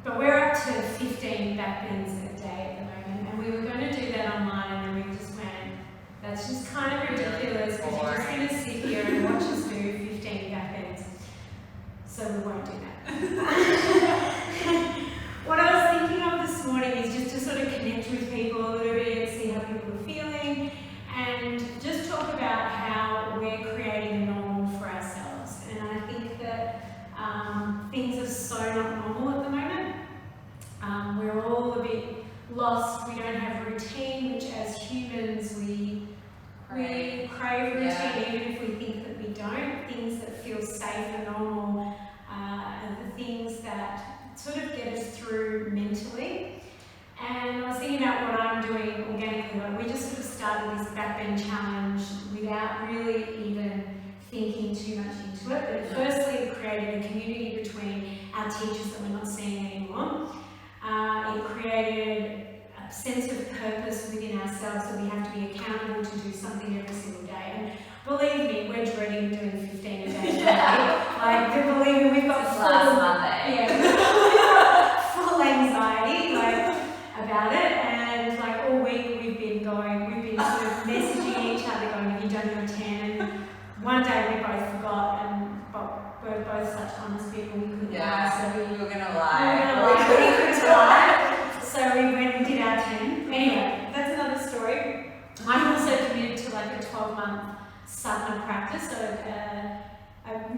But we're up to 15 backbends a day at the moment, and we were going to do that online, and then we just went, that's just kind of ridiculous because you're just going to sit here and watch us do 15 backbends. So we won't do that. What I was thinking of this morning is just to sort of connect with people a little bit, see how people are feeling, and just talk about how we're creating a normal for ourselves. And I think that things are so not normal at the moment. We're all a bit lost. We don't have routine, which as humans we crave routine, even if we think that we don't. Things that feel safe and normal are the things that sort of get us through mentally. And I was thinking about what I'm doing organically. Like we just sort of started this Backbend Challenge without really even thinking too much into it. But firstly, it created a community between our teachers that we're not seeing anymore. It created a sense of purpose within ourselves that we have to be accountable to do something every single day. And believe me, we're dreading doing 15 a day. Like, believe me, we've got last Monday. Full anxiety about it. And like all week we've been sort of messaging each other going, have you done your 10? And one day we both forgot, and we're both such honest people, we couldn't lie. So we were going to lie. So we went and did our 10. Anyway, that's another story. I'm also committed to like a 12-month sadhana practice. So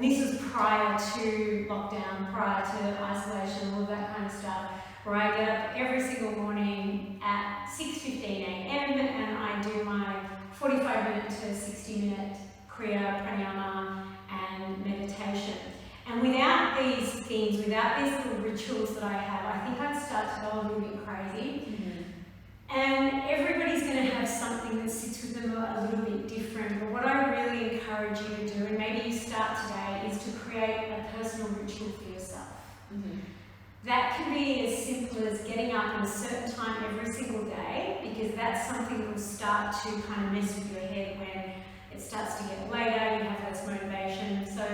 this was prior to lockdown, prior to isolation, all that kind of stuff, where I get up every single morning at 6:15 a.m. and I do my 45-minute to 60-minute Kriya, Pranayama and meditation. And without these things, without these little rituals that I have, I think I'd start to go a little bit crazy. Mm-hmm. And everybody's going to have something that sits with them a little bit different. But what I really encourage you to do, and maybe you start today, is to create a personal ritual for yourself. Mm-hmm. That can be as simple as getting up at a certain time every single day, because that's something that will start to kind of mess with your head when it starts to get later, you have less motivation. So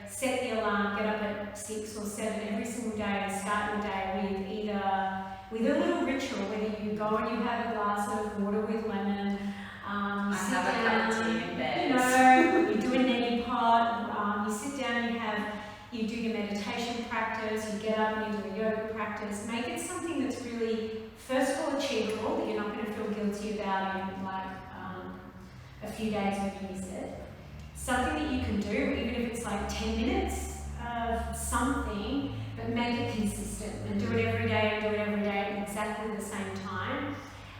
set the alarm, get up at 6 or 7 every single day and start your day with a little ritual, whether you go and you have a glass of water with lemon, I have a cup of tea in bed. You do a neti pot, you sit down, you do your meditation practice, you get up and you do a yoga practice. Make it something that's really, first of all, achievable, that you're not going to feel guilty about in a few days when you miss it. Something that you can do, even if it's like 10 minutes of something, but make it consistent and do it every day at exactly the same time.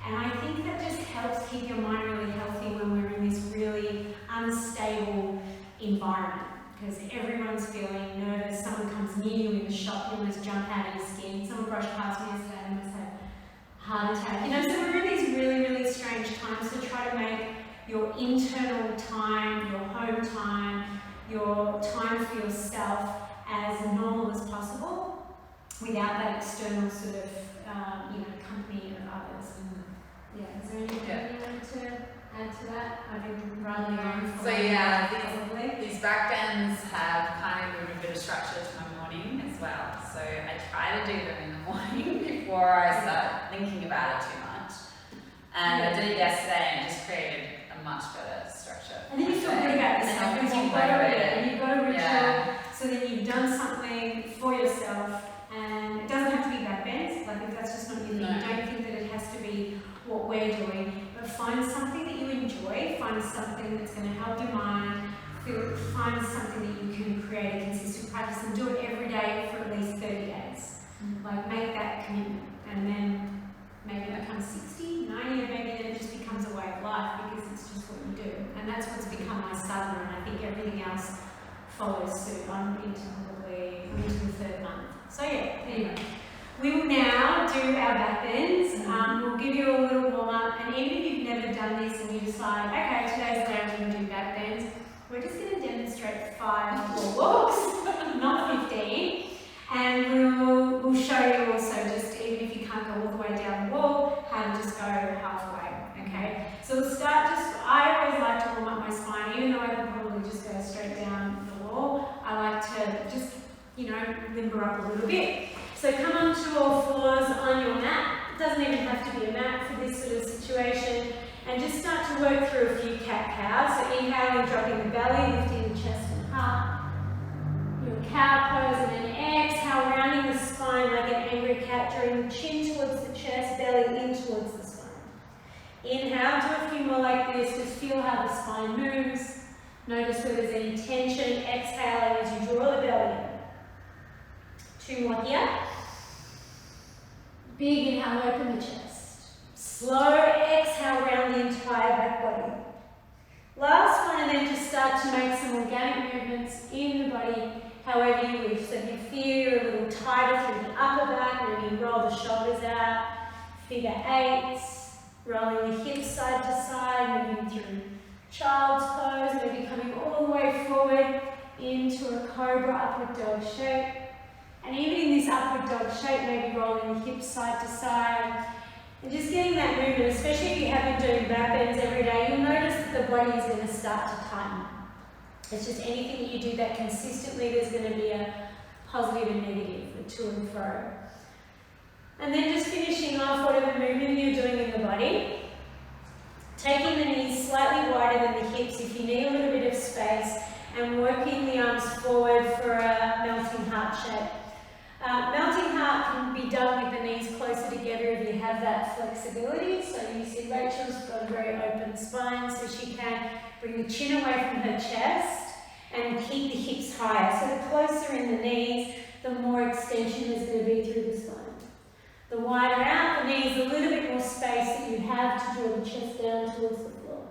And I think that just helps keep your mind really healthy when we're in this really unstable environment, because everyone's feeling nervous. Someone comes near you in the shop, you almost jump out of your skin. Someone brushed past me yesterday and almost had a heart attack. So we're in these really, really strange times, so try to make your internal time, your home time, your time for yourself as normal as possible, without that external sort of, company of others. And is there anything you wanted to add to that? I've been running on for these backbends have kind of moved a bit of structure to my morning as well. So I try to do them in the morning before I start thinking about it too much. And I did it yesterday and it just created a much better structure. And then you feel good about yourself because you've got a ritual, so then you've done something for yourself, and it doesn't have to be backbends. Like, if that's just not your thing, don't think that it has to be what we're doing, but find something that you enjoy, find something that's going to help your mind, find something that you can create a consistent practice, and do it every day for at least 30 days. Mm-hmm. Like, make that commitment, and then maybe it becomes 60, 90, or maybe then it just becomes a way of life because it's just what you do. And that's what's become my sadhana, and I think everything else follows suit. I'm into the 3rd month. So anyway. We will now do our backbends. We'll give you a little warm-up, and even if you've never done this and you decide, okay, today's the day I'm going to do backbends, we're just going to demonstrate 5 walks, not 15. And we'll show you also, just even if you can't go all the way down the wall, how to just go halfway, okay? So we'll start I always like to warm up my spine, even though I can probably just go straight down the wall. I like to just, limber up a little bit. So come onto all fours on your mat. It doesn't even have to be a mat for this sort of situation. And just start to work through a few cat-cows. So inhaling, dropping the belly, lifting the chest and heart. Your cow pose, and then exhale, rounding the spine like an angry cat, drawing the chin towards the chest, belly in towards the spine. Inhale, do a few more like this. Just feel how the spine moves. Notice where there's any tension. Exhaling as you draw the belly in. 2 more here. Big inhale, open the chest. Slow exhale, round the entire back body. Last one, and then just start to make some organic movements in the body, however you wish. So if you feel you're a little tighter through the upper back, maybe roll the shoulders out, figure 8s, rolling the hips side to side, moving through child's pose, maybe coming all the way forward into a cobra upward dog shape. And even in this upward dog shape, maybe rolling the hips side to side. And just getting that movement, especially if you have been doing back bends every day, you'll notice that the body is going to start to tighten. It's just anything that you do that consistently, there's going to be a positive and negative, the to and fro. And then just finishing off whatever movement you're doing in the body. Taking the knees slightly wider than the hips if you need a little bit of space, and working the arms forward for a melting heart shape. Melting heart can be done with the knees closer together if you have that flexibility. So you see Rachel's got a very open spine, so she can bring the chin away from her chest and keep the hips higher. So the closer in the knees, the more extension there's going to be through the spine. The wider out the knees, a little bit more space that you have to draw the chest down towards the floor.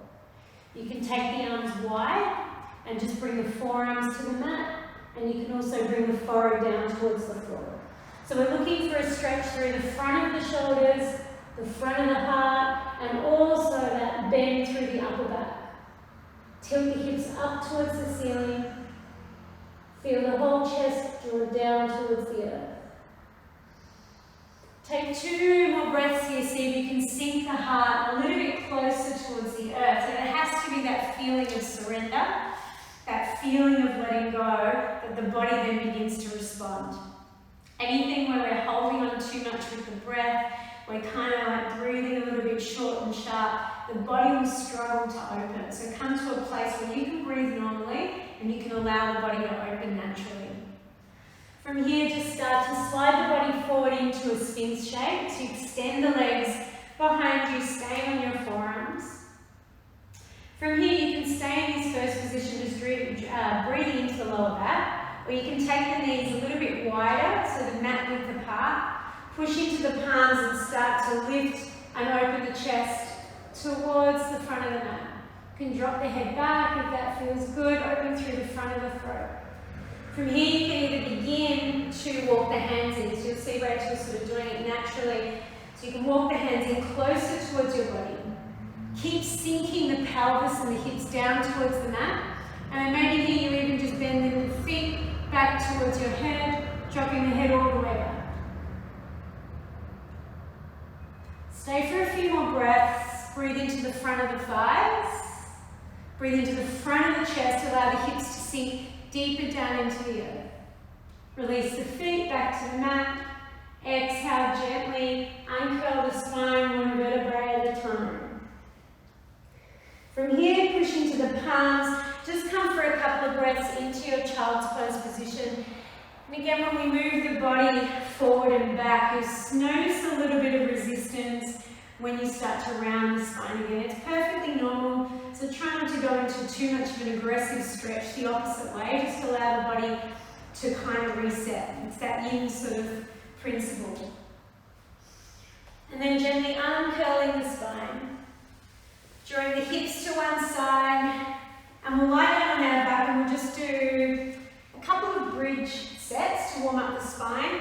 You can take the arms wide and just bring the forearms to the mat, and you can also bring the forehead down towards the floor. So we're looking for a stretch through the front of the shoulders, the front of the heart, and also that bend through the upper back. Tilt the hips up towards the ceiling. Feel the whole chest draw down towards the earth. Take 2 more breaths here, see if you can sink the heart a little bit closer towards the earth. So there has to be that feeling of surrender, that feeling of letting go, that the body then begins to respond. Anything where we're holding on too much with the breath, we're kind of like breathing a little bit short and sharp, the body will struggle to open. So come to a place where you can breathe normally and you can allow the body to open naturally. From here, just start to slide the body forward into a Sphinx shape. So you extend the legs behind you, staying on your forearms. From here, you can stay in this first position, just breathing into the lower back, or you can take the knees a little bit wider, so the mat width apart. Push into the palms and start to lift and open the chest towards the front of the mat. You can drop the head back if that feels good, open through the front of the throat. From here, you can either begin to walk the hands in. So you'll see Rachel sort of doing it naturally. So you can walk the hands in closer towards your body. Keep sinking the pelvis and the hips down towards the mat. And then maybe here you even just bend the feet back towards your head, dropping the head all the way back. Stay for a few more breaths. Breathe into the front of the thighs. Breathe into the front of the chest. Allow the hips to sink deeper down into the earth. Release the feet back to the mat. Exhale gently. Uncurl the spine 1 vertebrae at a time. From here, push into the palms. Just come for a couple of breaths into your child's pose position. And again, when we move the body forward and back, you notice a little bit of resistance when you start to round the spine again. It's perfectly normal, so try not to go into too much of an aggressive stretch the opposite way. Just allow the body to kind of reset. It's that yin sort of principle. And then gently uncurling the spine. Drawing the hips to one side, and we'll lie down on our back and we'll just do a couple of bridge sets to warm up the spine.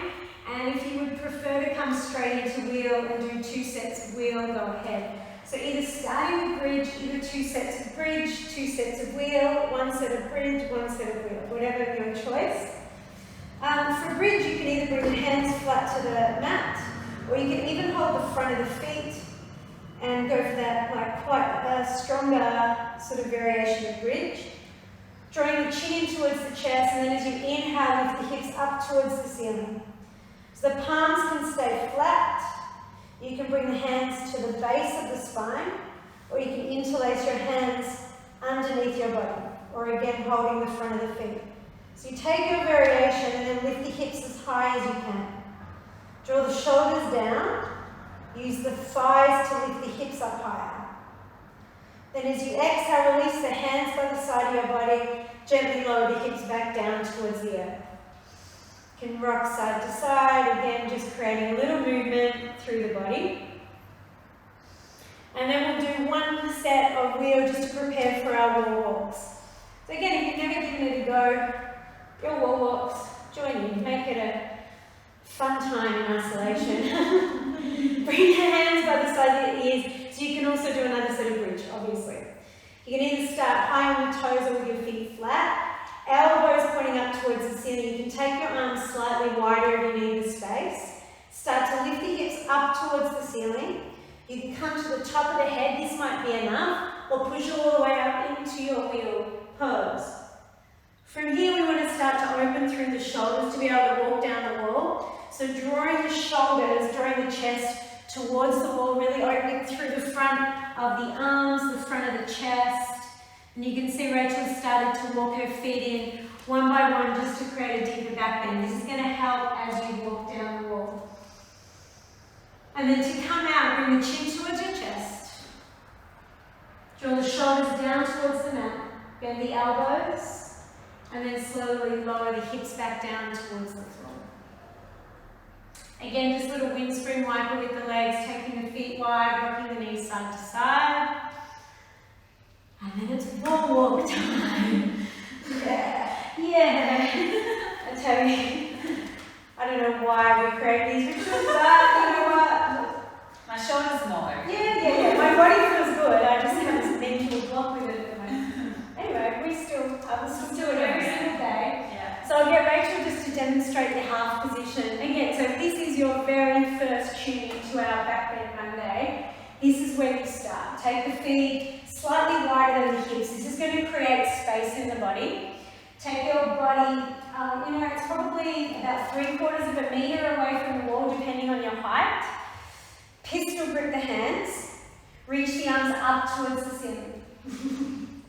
And if you would prefer to come straight into wheel and do 2 sets of wheel, go ahead. So either starting with bridge, either 2 sets of bridge, 2 sets of wheel, 1 set of bridge, 1 set of wheel, whatever your choice. For bridge, you can either bring your hands flat to the mat, or you can even hold the front of the feet and go for that like quite a stronger sort of variation of bridge. Drawing the chin in towards the chest, and then as you inhale, lift the hips up towards the ceiling. So the palms can stay flat. You can bring the hands to the base of the spine, or you can interlace your hands underneath your body, or again holding the front of the feet. So you take your variation and then lift the hips as high as you can. Draw the shoulders down. Use the thighs to lift the hips up higher. Then as you exhale, release the hands by the side of your body. Gently lower the hips back down towards the earth. You can rock side to side, again just creating a little movement through the body. And then we'll do one set of wheel just to prepare for our wall walks. So again, if you've never given it a go, your wall walks, join in, make it a fun time in isolation. Bring your hands by the side of your ears, so you can also do another set of bridge, obviously. You can either start high on your toes or with your feet flat. Elbows pointing up towards the ceiling. You can take your arms slightly wider if you need the space. Start to lift the hips up towards the ceiling. You can come to the top of the head, this might be enough, or push all the way up into your wheel pose. From here we want to start to open through the shoulders to be able to walk down the wall. So drawing the shoulders, drawing the chest towards the wall, really opening through the front of the arms, the front of the chest. And you can see Rachel started to walk her feet in one by one just to create a deeper back bend. This is going to help as you walk down the wall. And then to come out, bring the chin towards your chest. Draw the shoulders down towards the mat. Bend the elbows. And then slowly lower the hips back down towards the floor. Again, just a little windspring wiper with the legs, taking the feet wide, rocking the knees side to side. And then it's wall walk time. Yeah. I tell you, I don't know why we create these rituals, but you know what? My shoulders know. Yeah. My body feels good. I just have this mental block with it at the moment. Anyway, I will still do it every single day. Yeah. So I'll get Rachel just to demonstrate the half position. Again, so if this is your very first tune into our Backbend Monday, this is where you start. Take the feet slightly wider than the hips. This is going to create space in the body. Take your body, it's probably about 3/4 of a metre away from the wall, depending on your height. Pistol grip the hands. Reach the arms up towards the ceiling.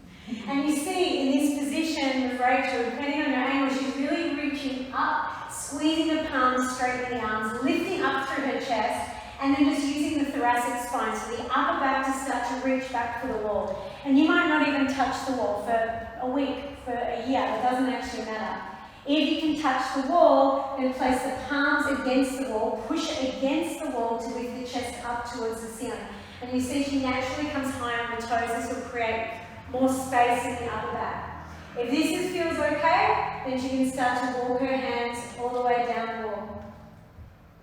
And you see in this position with Rachel, depending on your angle, she's really reaching up, squeezing the palms, straightening the arms, lifting up through her chest, and then just using the thoracic spine, so the upper back to start to reach back for the wall. And you might not even touch the wall for a week, for a year, it doesn't actually matter. If you can touch the wall, then place the palms against the wall, push against the wall to lift the chest up towards the ceiling. And you see she naturally comes high on the toes. This will create more space in the upper back. If this feels okay, then she can start to walk her hands all the way down the wall.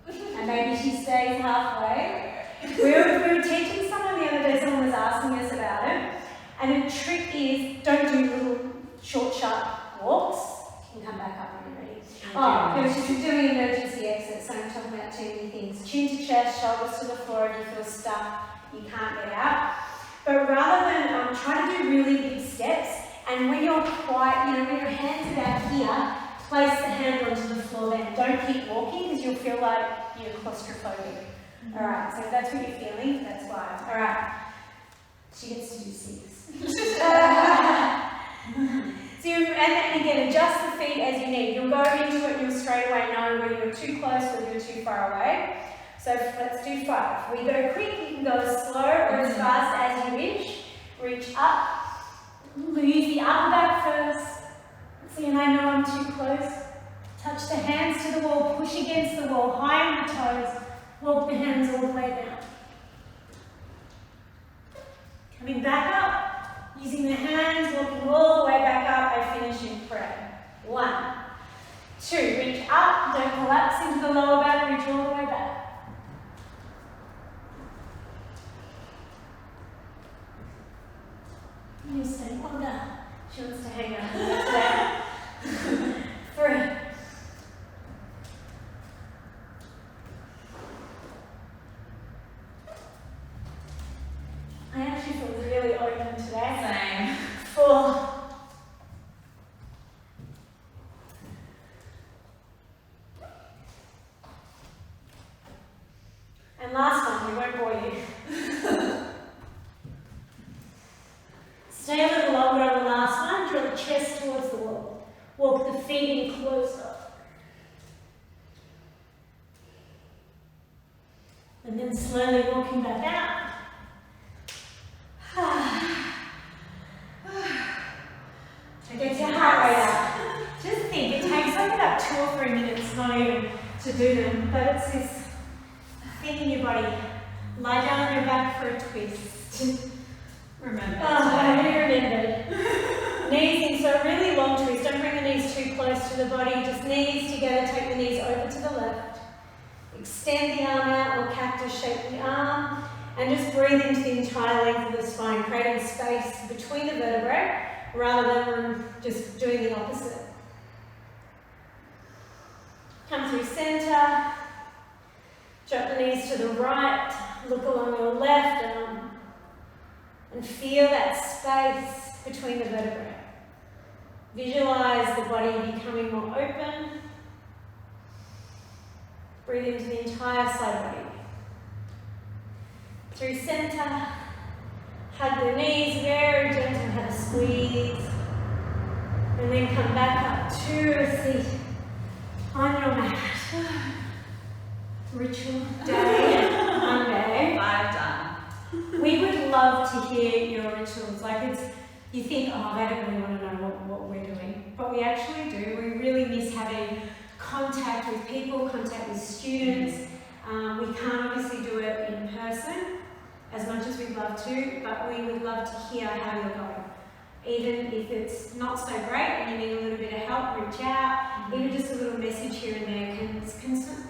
And maybe she stays halfway. We were teaching someone the other day, someone was asking us about it. And the trick is, don't do little short, sharp walks. You can come back up when you're ready. Because she's doing emergency exits, so I'm talking about too many things. Chin to chest, shoulders to the floor. If you feel stuck, you can't get out. But rather than try to do really big steps, and when you're quiet, when your hands are about here, place the hand onto the floor then. Don't keep walking because you'll feel like you're claustrophobic. Alright, so if that's what you're feeling, that's why. Alright, she gets to do 6. So and again, adjust the feet as you need. You'll go into it and you'll straight away know whether you're too close or you're too far away. So let's do 5. We go quick, you can go as slow or as fast as you wish. Reach up. Use the upper back first. So you may know I'm too close. Touch the hands to the wall, push against the wall, high on the toes. Walk the hands all the way down. Coming back up, using the hands, walking all the way back up, I finish in prayer. 1, 2, reach up, don't collapse into the lower back, reach all the way back. You stay longer. She wants to hang out. 3. I actually feel really open today. Same. 4. 5. one, I won't bore you. Stay a little longer on the last one, draw the chest towards the wall. Walk the feet in closer. And then slowly walking back out. Get your heart rate up. Just think, it takes like about 2 or 3 minutes, not even, to do them, but it's this thing in your body. Lie down on your back for a twist. Remember. I remembered. Knees in, so a really long twist. Don't bring the knees too close to the body, just knees together, take the knees over to the left. Extend the arm out or cactus shape the arm, and just breathe into the entire length of the spine, creating space between the vertebrae, rather than just doing the opposite. Come through center, drop the knees to the right, look along your left arm, and feel that space between the vertebrae. Visualize the body becoming more open. Breathe into the entire side body. Through center, hug the knees, very gentle, have a squeeze. And then come back up to a seat on your mat. Ritual day, Monday. 5 done. We would love to hear your rituals. Like you think, oh, they don't really want to know what we're doing. But we actually do. We really miss having contact with people, contact with students. We can't obviously do it in person as much as we'd love to, but we would love to hear how you're going. Even if it's not so great and you need a little bit of help, reach out. Even just a little message here and there can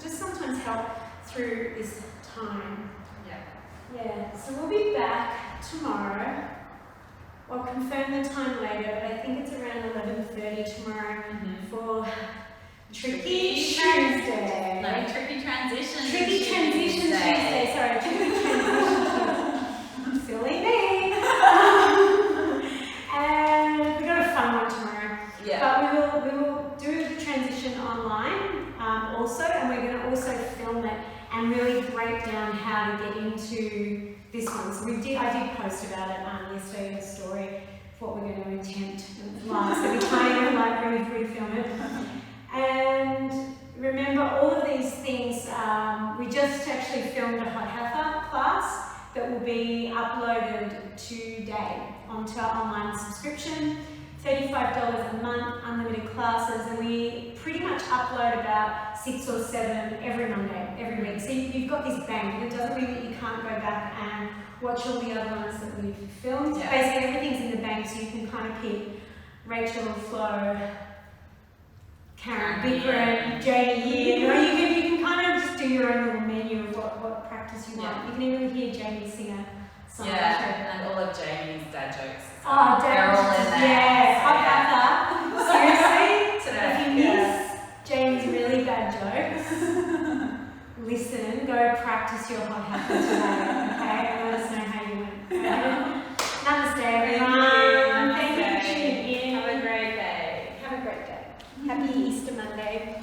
just sometimes help through this time. Yeah, so we'll be back tomorrow. I'll confirm the time later, but I think it's around 11:30 tomorrow for Tricky Tuesday. No, Tricky Transition Tricky Transition Tuesday. Sorry, Tricky Transition Tuesday. Silly me. And we've got a fun one tomorrow. Yeah. But we will do the transition online also, and we're going to also film it and really break down how to get into this one. So I did post about it yesterday in the story of what we're going to attempt live. So we're trying to like really film it. And remember, all of these things, we just actually filmed a Hot Heifer class that will be uploaded today onto our online subscription. $35 a month, unlimited classes, and we pretty much upload about 6 or 7 every Monday, every week. So you've got this bank, and it doesn't mean that you can't go back and watch all the other ones that we've filmed. Yeah. Basically, everything's in the bank, so you can kind of keep Rachel, Flo, Karen, Bikram, Jamie, you can kind of just do your own little menu of what practice you want. You can even hear Jamie sing a song. And all of Jamie's dad jokes. Oh, they're all in there. Yeah, Hot Heifer. Seriously, Today. if you miss Jamie's really bad jokes, listen, go practice your Hot Heifer today, okay? And let us know how you went. Okay? Namaste, everyone. Thank you for tuning in. Have a great day. Have a great day. Happy Easter Monday.